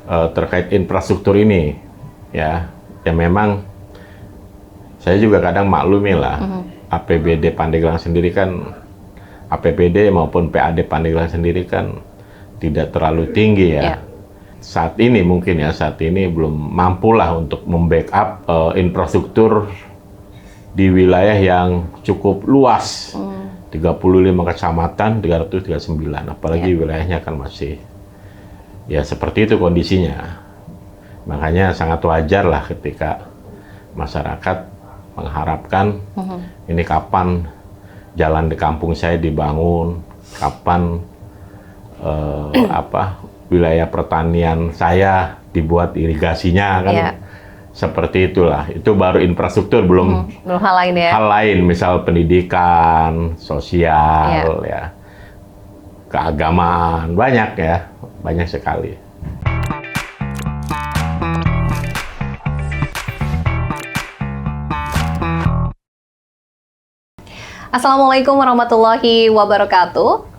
terkait infrastruktur ini, ya memang saya juga kadang maklumi lah, APBD Pandeglang sendiri kan, APBD maupun PAD Pandeglang sendiri kan tidak terlalu tinggi ya. Saat ini mungkin ya, saat ini belum mampulah untuk membackup infrastruktur di wilayah yang cukup luas, 35 kecamatan, 339, apalagi wilayahnya kan masih ya seperti itu kondisinya. Makanya sangat wajar lah ketika masyarakat mengharapkan ini kapan jalan di kampung saya dibangun, kapan wilayah pertanian saya dibuat irigasinya kan, seperti itulah. Itu baru infrastruktur, belum hal lain ya. Hal lain, misal pendidikan, sosial, ya, keagamaan, banyak ya, banyak sekali. Assalamualaikum warahmatullahi wabarakatuh.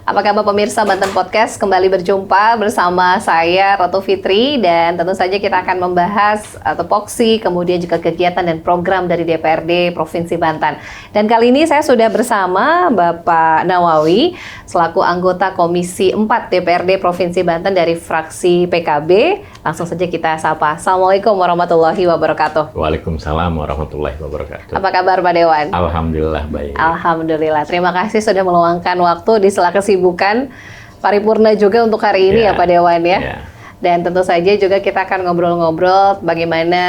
Apa kabar pemirsa Banten Podcast? Kembali berjumpa bersama saya Ratu Fitri, dan tentu saja kita akan membahas tupoksi, kemudian juga kegiatan dan program dari DPRD Provinsi Banten. Dan kali ini saya sudah bersama Bapak Nawawi selaku anggota Komisi 4 DPRD Provinsi Banten dari fraksi PKB. Langsung saja kita sapa. Assalamualaikum warahmatullahi wabarakatuh. Waalaikumsalam warahmatullahi wabarakatuh. Apa kabar Pak Dewan? Alhamdulillah baik. Alhamdulillah. Terima kasih sudah meluangkan waktu di sela kesibukan paripurna juga untuk hari ini ya Pak Dewan ya. Dan tentu saja juga kita akan ngobrol-ngobrol bagaimana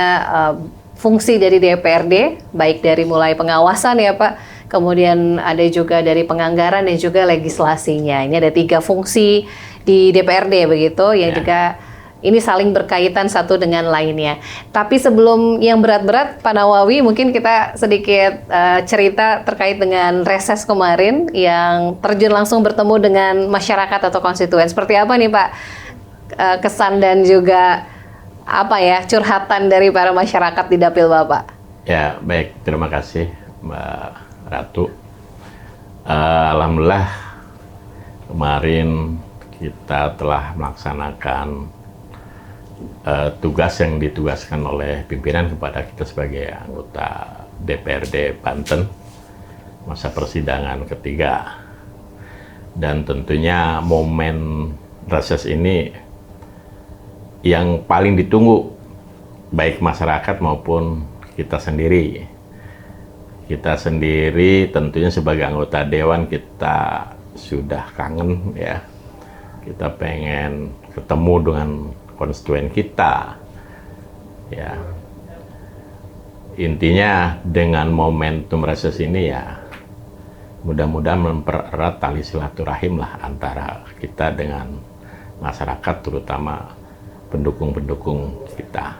fungsi dari DPRD, baik dari mulai pengawasan ya Pak, kemudian ada juga dari penganggaran dan juga legislasinya. Ini ada 3 fungsi di DPRD begitu yang juga ini saling berkaitan satu dengan lainnya. Tapi sebelum yang berat-berat, Pak Nawawi, mungkin kita sedikit cerita terkait dengan reses kemarin yang terjun langsung bertemu dengan masyarakat atau konstituen. Seperti apa nih Pak kesan dan juga apa ya curhatan dari para masyarakat di Dapil Bapak? Ya, baik. Terima kasih Mbak Ratu. Alhamdulillah kemarin kita telah melaksanakan tugas yang ditugaskan oleh pimpinan kepada kita sebagai anggota DPRD Banten masa persidangan ketiga. Dan tentunya momen reses ini yang paling ditunggu baik masyarakat maupun kita sendiri. Kita sendiri tentunya sebagai anggota dewan kita sudah kangen ya. Kita pengen ketemu dengan konstituen kita, ya. Intinya dengan momentum reses ini ya, mudah-mudahan mempererat tali silaturahim lah antara kita dengan masyarakat, terutama pendukung-pendukung kita.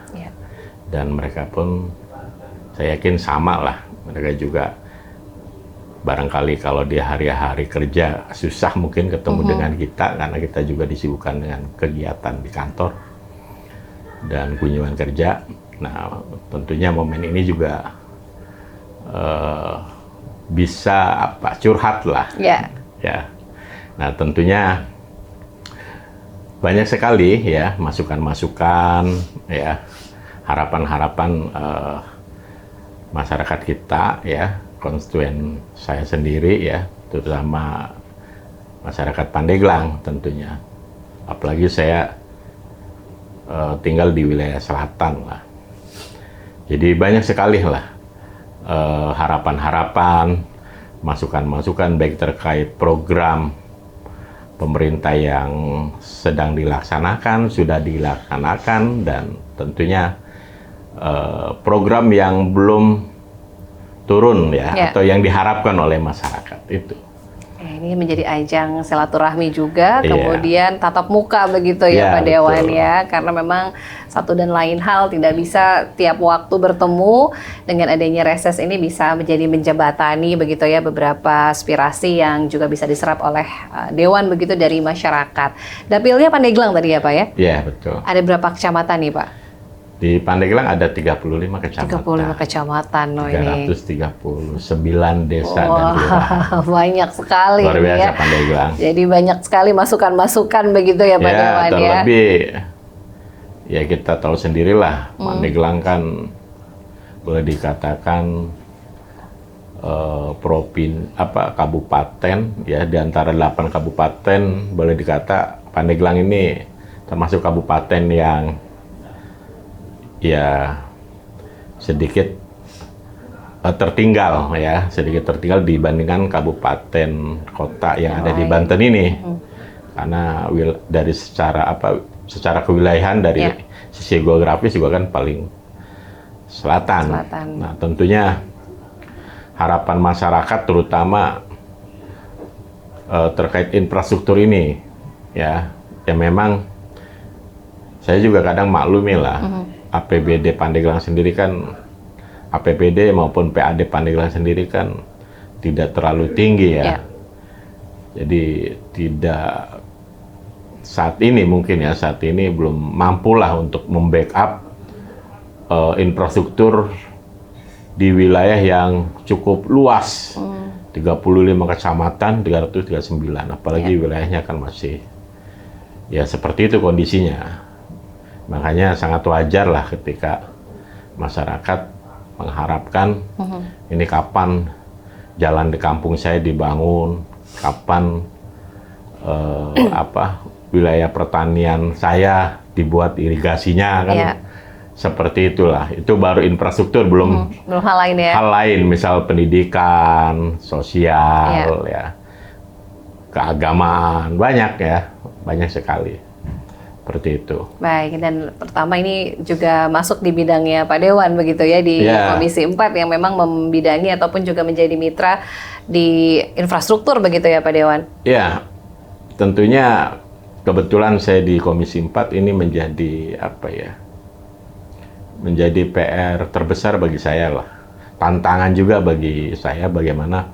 Dan mereka pun, saya yakin sama lah, mereka juga barangkali kalau di hari-hari kerja susah mungkin ketemu dengan kita karena kita juga disibukkan dengan kegiatan di kantor dan kunjungan kerja. Nah, tentunya momen ini juga bisa curhat lah. Ya. Nah, tentunya banyak sekali ya masukan-masukan ya, harapan-harapan masyarakat kita ya, konstituen saya sendiri ya, terutama masyarakat Pandeglang tentunya. Apalagi saya tinggal di wilayah selatan lah. Jadi banyak sekali lah harapan-harapan, masukan-masukan baik terkait program pemerintah yang sedang dilaksanakan, sudah dilaksanakan, dan tentunya program yang belum turun ya, atau yang diharapkan oleh masyarakat itu. Ini menjadi ajang silaturahmi juga, kemudian tatap muka begitu ya Pak Dewan ya, karena memang satu dan lain hal tidak bisa tiap waktu bertemu. Dengan adanya reses ini bisa menjadi menjembatani begitu ya beberapa aspirasi yang juga bisa diserap oleh Dewan begitu dari masyarakat. Dapilnya Pandeglang tadi ya Pak ya? Iya betul. Ada berapa kecamatan nih Pak? Di Pandeglang ada 35 kecamatan. 35 kecamatan loh ini. 339 desa dan kelurahan. Banyak sekali. Luar biasa ya. Pandeglang. Jadi banyak sekali masukan-masukan begitu ya Pak Dewan ya. Terlebih ya kita tahu sendirilah, Pandeglang kan boleh dikatakan kabupaten ya, di antara 8 kabupaten boleh dikata Pandeglang ini termasuk kabupaten yang ya sedikit tertinggal ya, sedikit tertinggal dibandingkan kabupaten kota yang ada di Banten ini. Karena dari secara kewilayahan dari sisi geografis juga kan paling selatan. Nah, tentunya harapan masyarakat terutama terkait infrastruktur ini ya memang saya juga kadang maklumi lah, APBD Pandeglang sendiri kan, APBD maupun PAD Pandeglang sendiri kan tidak terlalu tinggi ya. Jadi tidak saat ini belum mampulah untuk membackup infrastruktur di wilayah yang cukup luas, 35 kecamatan, 339, apalagi wilayahnya kan masih ya seperti itu kondisinya. Makanya sangat wajar lah ketika masyarakat mengharapkan ini kapan jalan di kampung saya dibangun, kapan wilayah pertanian saya dibuat irigasinya kan. Seperti itulah. Itu baru infrastruktur, belum hal lain ya. Hal lain, misal pendidikan, sosial ya. Keagamaan, banyak sekali. Seperti itu. Baik, dan pertama ini juga masuk di bidangnya Pak Dewan begitu ya, di Komisi 4 yang memang membidangi ataupun juga menjadi mitra di infrastruktur begitu ya Pak Dewan? Ya, tentunya kebetulan saya di Komisi 4 ini menjadi PR terbesar bagi saya lah. Tantangan juga bagi saya bagaimana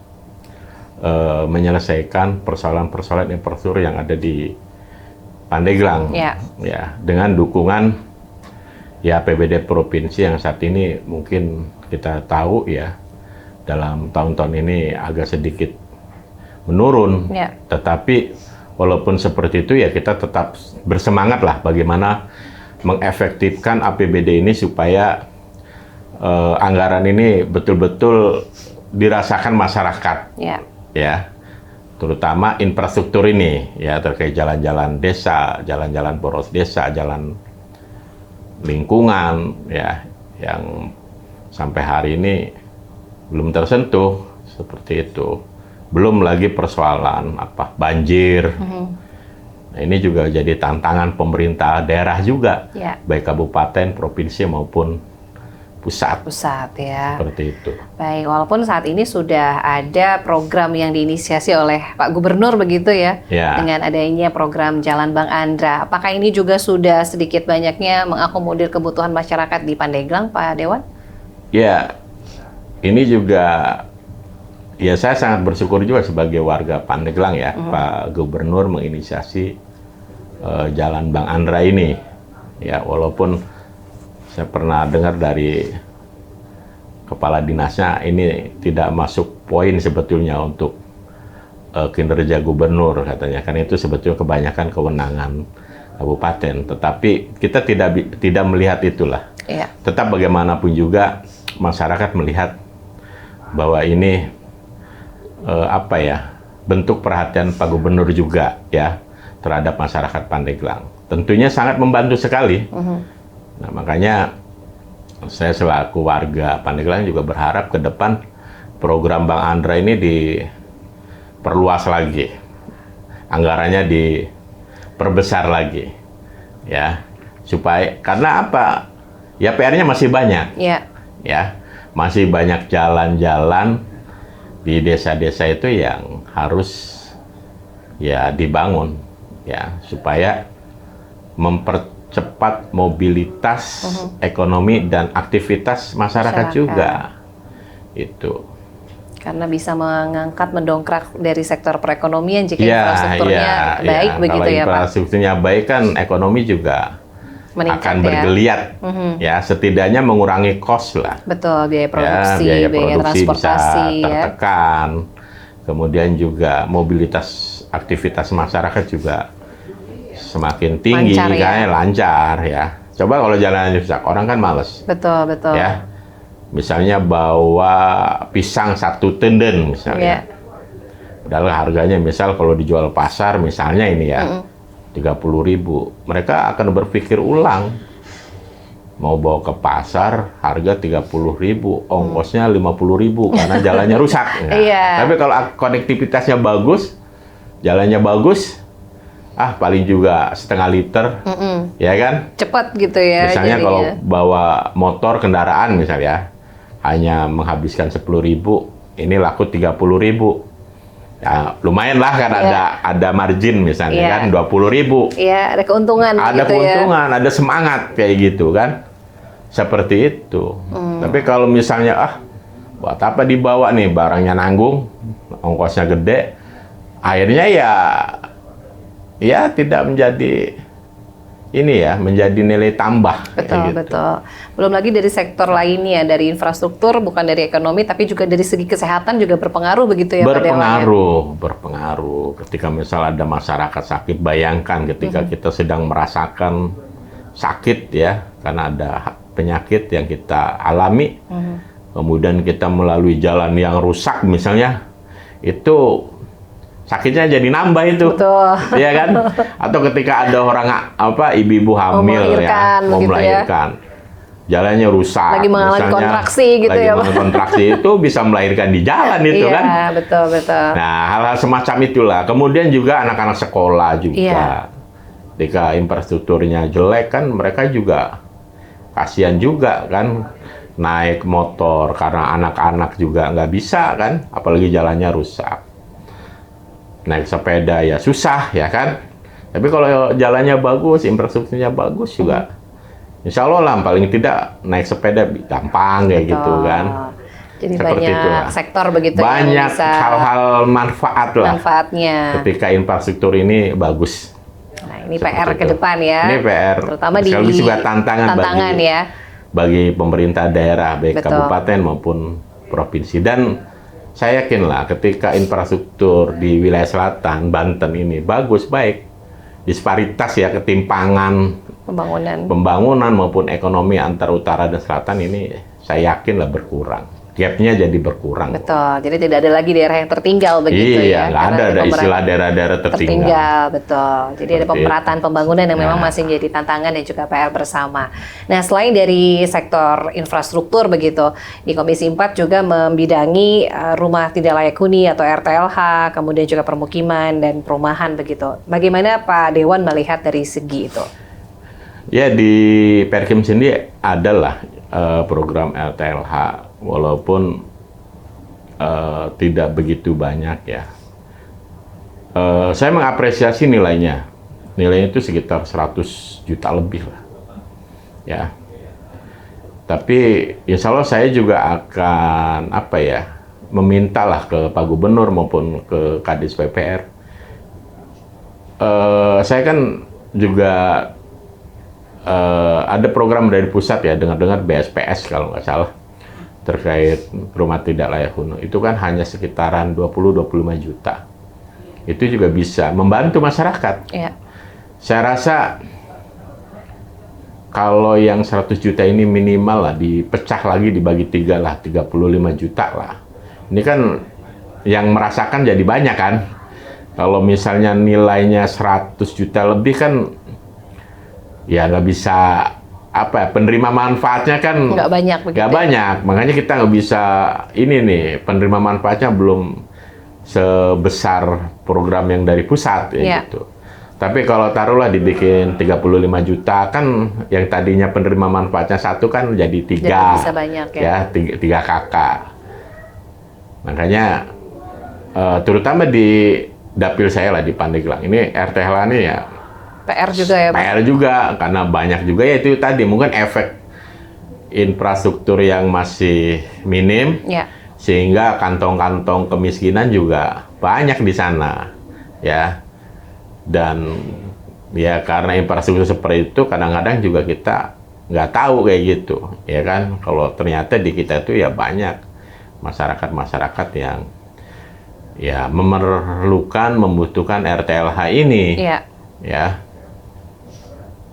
menyelesaikan persoalan-persoalan infrastruktur yang ada di Pandeglang, ya dengan dukungan ya APBD provinsi yang saat ini mungkin kita tahu ya dalam tahun-tahun ini agak sedikit menurun, tetapi walaupun seperti itu ya kita tetap bersemangat lah bagaimana mengefektifkan APBD ini supaya anggaran ini betul-betul dirasakan masyarakat, ya. Terutama infrastruktur ini ya terkait jalan-jalan desa, jalan-jalan poros desa, jalan lingkungan ya yang sampai hari ini belum tersentuh seperti itu. Belum lagi persoalan banjir. Nah, ini juga jadi tantangan pemerintah daerah juga, baik kabupaten, provinsi maupun pusat ya. Seperti itu. Baik, walaupun saat ini sudah ada program yang diinisiasi oleh Pak Gubernur begitu ya, dengan adanya program Jalan Bang Andra. Apakah ini juga sudah sedikit banyaknya mengakomodir kebutuhan masyarakat di Pandeglang, Pak Dewan? Ya, ini juga ya saya sangat bersyukur juga sebagai warga Pandeglang ya, Pak Gubernur menginisiasi Jalan Bang Andra ini. Ya, walaupun saya pernah dengar dari kepala dinasnya ini tidak masuk poin sebetulnya untuk kinerja gubernur katanya, kan itu sebetulnya kebanyakan kewenangan kabupaten. Tetapi kita tidak melihat itulah. Tetap bagaimanapun juga masyarakat melihat bahwa ini bentuk perhatian Pak Gubernur juga ya terhadap masyarakat Pandeglang. Tentunya sangat membantu sekali. Nah, makanya saya selaku warga Pandeglang juga berharap ke depan program Bang Andra ini diperluas lagi, anggarannya diperbesar lagi, ya, supaya karena ya PR-nya masih banyak, ya, masih banyak jalan-jalan di desa-desa itu yang harus ya dibangun, ya, supaya mempercepat mobilitas ekonomi dan aktivitas masyarakat juga. Itu. Karena bisa mendongkrak dari sektor perekonomian jika infrastrukturnya baik begitu ya Pak. Kalau infrastrukturnya baik kan ekonomi juga meningkat, akan bergeliat ya, setidaknya mengurangi cost lah. Betul, biaya produksi, biaya transportasi bisa tertekan. Kemudian juga mobilitas aktivitas masyarakat juga semakin tinggi, lancar ya. Coba kalau jalannya rusak, orang kan males. Betul, betul. Ya, misalnya bawa pisang 1 tenden misalnya. Padahal harganya misal kalau dijual pasar misalnya ini ya 30.000. Mereka akan berpikir ulang. Mau bawa ke pasar harga 30.000, ongkosnya 50.000 karena jalannya rusak. Nah, tapi kalau konektivitasnya bagus, jalannya bagus, paling juga setengah liter, ya kan? Cepat gitu ya. Misalnya kalau bawa motor kendaraan misalnya, hanya menghabiskan 10.000, ini laku 30.000. Ya, lumayan lah kan ada margin misalnya kan 20.000. Iya, ada keuntungan. Ada gitu keuntungan, ada semangat kayak gitu kan. Seperti itu. Tapi kalau misalnya buat apa dibawa nih, barangnya nanggung, ongkosnya gede, akhirnya ya tidak menjadi ini ya, menjadi nilai tambah. Betul, gitu. Betul. Belum lagi dari sektor lainnya, dari infrastruktur, bukan dari ekonomi, tapi juga dari segi kesehatan juga berpengaruh begitu ya, Pak Dewan? Berpengaruh. Ketika misal ada masyarakat sakit, bayangkan ketika kita sedang merasakan sakit ya, karena ada penyakit yang kita alami, kemudian kita melalui jalan yang rusak misalnya, itu sakitnya jadi nambah itu. Betul. Iya kan? Atau ketika ada orang ibu-ibu hamil mau melahirkan. Jalannya rusak. Lagi mengalami kontraksi gitu ya, Pak. Lagi kontraksi itu bisa melahirkan di jalan itu kan. Iya, betul. Nah, hal-hal semacam itulah. Kemudian juga anak-anak sekolah juga. Ketika infrastrukturnya jelek kan mereka juga kasihan juga kan. Naik motor karena anak-anak juga nggak bisa kan, apalagi jalannya rusak. Naik sepeda ya susah ya kan. Tapi kalau jalannya bagus, infrastrukturnya bagus juga, insya Allah lah paling tidak naik sepeda gampang kayak gitu kan. Jadi seperti banyak itulah. Sektor begitu banyak bisa hal-hal manfaat lah. Manfaatnya. Ketika infrastruktur ini bagus. Nah ini PR ke depan ya. Ini PR. Terutama di juga tantangan bagi pemerintah daerah baik kabupaten maupun provinsi. Dan saya yakin lah ketika infrastruktur di wilayah selatan Banten ini baik, disparitas ya, ketimpangan pembangunan maupun ekonomi antar utara dan selatan ini saya yakin lah berkurang. Gapnya jadi berkurang. Betul, jadi tidak ada lagi daerah yang tertinggal begitu ya. Iya, nggak ada istilah daerah-daerah tertinggal. Betul, jadi ada pemerataan pembangunan yang memang masih menjadi tantangan dan juga PR bersama. Nah, selain dari sektor infrastruktur begitu, di Komisi 4 juga membidangi rumah tidak layak huni atau RTLH, kemudian juga permukiman dan perumahan begitu. Bagaimana Pak Dewan melihat dari segi itu? Ya, di Perkim sendiri adalah program RTLH. Walaupun tidak begitu banyak ya. Saya mengapresiasi nilainya. Nilainya itu sekitar 100 juta lebih lah. Ya. Tapi insya Allah saya juga akan memintalah ke Pak Gubernur maupun ke Kadis PPR. Saya kan juga ada program dari pusat ya, dengar-dengar BSPS kalau nggak salah, terkait rumah tidak layak huni. Itu kan hanya sekitaran 20-25 juta. Itu juga bisa membantu masyarakat. Ya. Saya rasa kalau yang 100 juta ini minimal lah, dipecah lagi dibagi 3 lah, 35 juta lah. Ini kan yang merasakan jadi banyak kan. Kalau misalnya nilainya 100 juta lebih kan ya nggak bisa penerima manfaatnya kan nggak banyak, makanya kita nggak bisa ini nih, penerima manfaatnya belum sebesar program yang dari pusat gitu. Tapi kalau taruhlah dibikin 35 juta kan, yang tadinya penerima manfaatnya 1 kan jadi 3, jadi bisa banyak ya, 3 kakak. Makanya terutama di dapil saya lah di Pandeglang ini, RTLH ini ya PR juga ya, Pak? PR juga, karena banyak juga ya itu tadi, mungkin efek infrastruktur yang masih minim, sehingga kantong-kantong kemiskinan juga banyak di sana, ya. Dan ya karena infrastruktur seperti itu, kadang-kadang juga kita nggak tahu kayak gitu, ya kan? Kalau ternyata di kita itu ya banyak masyarakat-masyarakat yang ya membutuhkan RTLH ini, ya.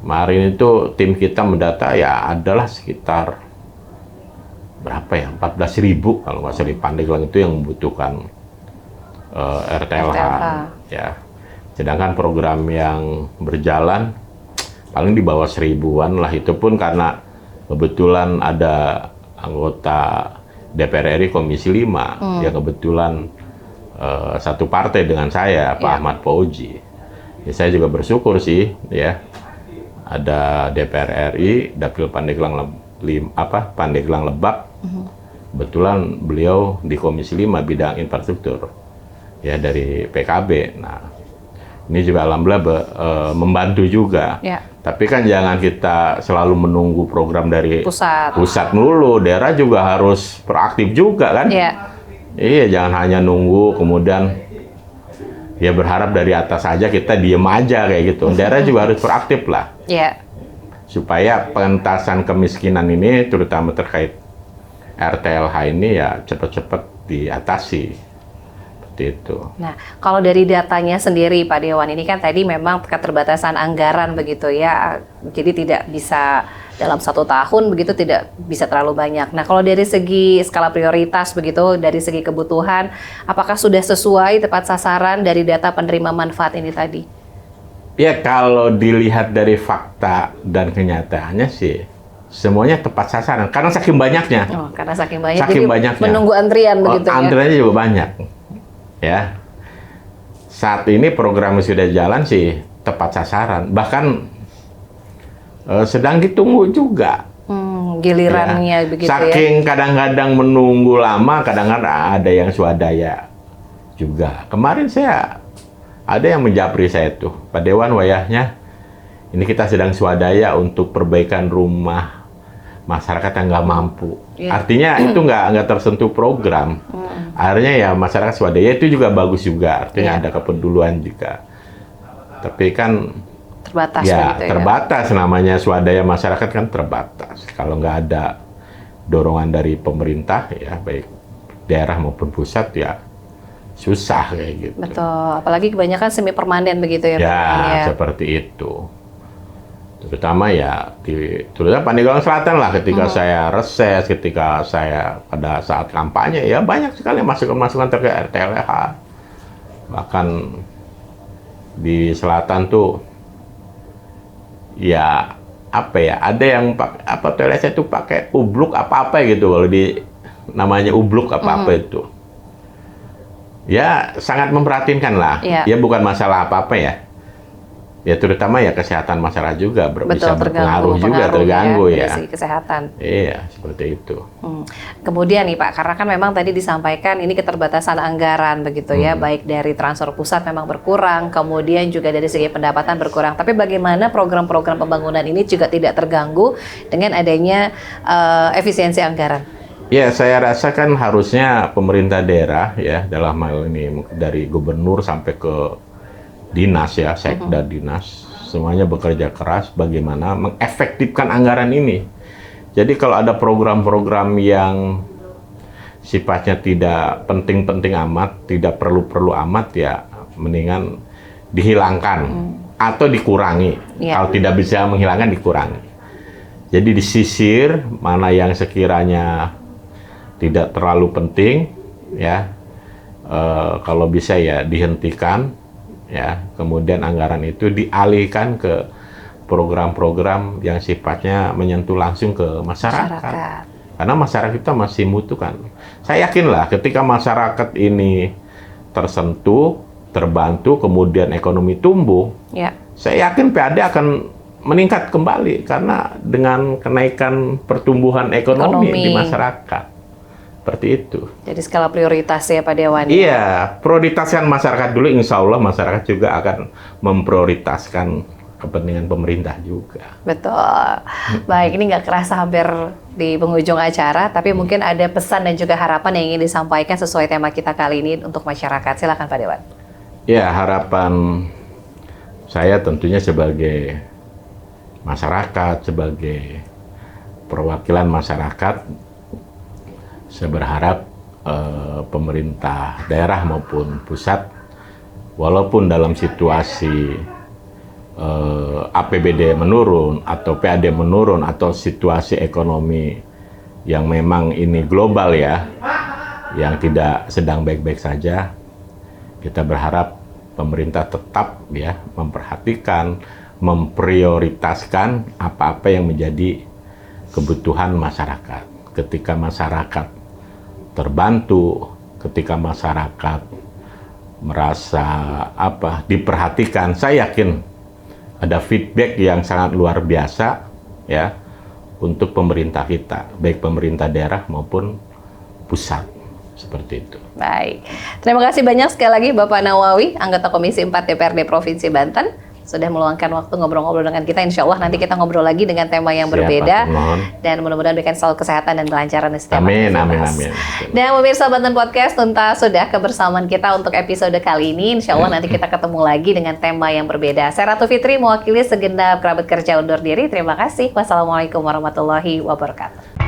Kemarin itu tim kita mendata ya adalah sekitar berapa ya, 14.000 kalau nggak salah di Pandeglang itu yang membutuhkan RTLH. Ya. Sedangkan program yang berjalan paling di bawah 1000-an lah, itu pun karena kebetulan ada anggota DPR RI Komisi 5 yang kebetulan satu partai dengan saya, Pak Ahmad Fauzi. Ya, saya juga bersyukur sih ya, ada DPR RI Dapil Pandeglang Pandeglang Lebak. Kebetulan beliau di Komisi 5 bidang infrastruktur ya dari PKB. Nah, ini juga alhamdulillah membantu juga. Ya. Tapi kan jangan kita selalu menunggu program dari pusat melulu, daerah juga harus proaktif juga kan. Ya. Iya, jangan hanya nunggu kemudian ya berharap dari atas saja kita diem aja kayak gitu. Daerah juga harus proaktif lah. Ya. Supaya pengentasan kemiskinan ini terutama terkait RTLH ini ya cepat-cepat diatasi. Itu. Nah, kalau dari datanya sendiri Pak Dewan, ini kan tadi memang keterbatasan anggaran begitu ya, jadi tidak bisa dalam 1 tahun begitu, tidak bisa terlalu banyak. Nah, kalau dari segi skala prioritas begitu, dari segi kebutuhan, apakah sudah sesuai tepat sasaran dari data penerima manfaat ini tadi? Ya, kalau dilihat dari fakta dan kenyataannya sih, semuanya tepat sasaran, karena saking banyaknya. Oh, karena saking banyak, jadi banyaknya. Menunggu antrian begitu ya? Antriannya juga banyak. Ya, saat ini programnya sudah jalan sih tepat sasaran, bahkan sedang ditunggu juga gilirannya ya. Begitu saking kadang-kadang menunggu lama, kadang-kadang ada yang swadaya juga. Kemarin saya ada yang menjapri saya tuh, Pak Dewan, wayahnya ini kita sedang swadaya untuk perbaikan rumah masyarakat yang nggak mampu. Artinya itu nggak tersentuh program. Akhirnya ya masyarakat swadaya itu juga bagus juga. Artinya ada kepedulian juga. Tapi kan terbatas ya begitu, terbatas namanya swadaya masyarakat kan terbatas. Kalau nggak ada dorongan dari pemerintah ya baik daerah maupun pusat ya susah kayak gitu. Betul. Apalagi kebanyakan semi permanen begitu ya. Ya seperti itu. Terutama ya terutama Pandeglang Selatan lah, ketika saya reses, ketika saya pada saat kampanye ya banyak sekali masukan-masukan terkait RTLH. Bahkan di selatan tuh ya apa ya, ada yang toiletnya tuh pakai ubluk apa gitu, kalau di namanya ubluk apa itu. Ya sangat memprihatinkan lah. Ya bukan masalah apa ya. Ya terutama ya kesehatan masyarakat juga bisa berpengaruh juga, terganggu ya. Dari segi kesehatan. Iya, seperti itu. Kemudian nih Pak, karena kan memang tadi disampaikan ini keterbatasan anggaran begitu ya, baik dari transfer pusat memang berkurang, kemudian juga dari segi pendapatan berkurang. Tapi bagaimana program-program pembangunan ini juga tidak terganggu dengan adanya efisiensi anggaran? Ya, saya rasa kan harusnya pemerintah daerah ya, dalam hal ini dari gubernur sampai ke dinas ya, sekda dinas, semuanya bekerja keras bagaimana mengefektifkan anggaran ini. Jadi kalau ada program-program yang sifatnya tidak penting-penting amat, tidak perlu-perlu amat ya, mendingan dihilangkan atau dikurangi. Kalau tidak bisa menghilangkan, dikurangi. Jadi disisir mana yang sekiranya tidak terlalu penting ya, kalau bisa ya dihentikan. Ya, kemudian anggaran itu dialihkan ke program-program yang sifatnya menyentuh langsung ke masyarakat. Karena masyarakat kita masih membutuhkan. Saya yakinlah ketika masyarakat ini tersentuh, terbantu, kemudian ekonomi tumbuh, saya yakin PAD akan meningkat kembali karena dengan kenaikan pertumbuhan ekonomi di masyarakat. Seperti itu. Jadi skala prioritas ya Pak Dewan. Iya, prioritaskan masyarakat dulu, insya Allah masyarakat juga akan memprioritaskan kepentingan pemerintah juga. Betul. Baik, ini nggak kerasa hampir di penghujung acara, tapi mungkin ada pesan dan juga harapan yang ingin disampaikan sesuai tema kita kali ini untuk masyarakat. Silakan Pak Dewan. Ya, harapan saya tentunya sebagai masyarakat, sebagai perwakilan masyarakat, saya berharap pemerintah daerah maupun pusat, walaupun dalam situasi APBD menurun atau PAD menurun atau situasi ekonomi yang memang ini global ya, yang tidak sedang baik-baik saja, kita berharap pemerintah tetap ya memperhatikan, memprioritaskan apa-apa yang menjadi kebutuhan masyarakat. Ketika masyarakat terbantu, ketika masyarakat merasa diperhatikan, saya yakin ada feedback yang sangat luar biasa ya untuk pemerintah kita, baik pemerintah daerah maupun pusat, seperti itu. Baik, terima kasih banyak sekali lagi Bapak Nawawi, anggota Komisi 4 DPRD Provinsi Banten, sudah meluangkan waktu ngobrol-ngobrol dengan kita. Insya Allah nanti kita ngobrol lagi dengan tema yang berbeda. Dan mudah-mudahan berikan selalu kesehatan dan kelancaran di setiap amin, amin, amin. Dan pemirsa Banten Podcast, tuntas sudah kebersamaan kita untuk episode kali ini. Insya Allah nanti kita ketemu lagi dengan tema yang berbeda. Saya Ratu Fitri, mewakili segenap kerabat kerja undur diri. Terima kasih. Wassalamualaikum warahmatullahi wabarakatuh.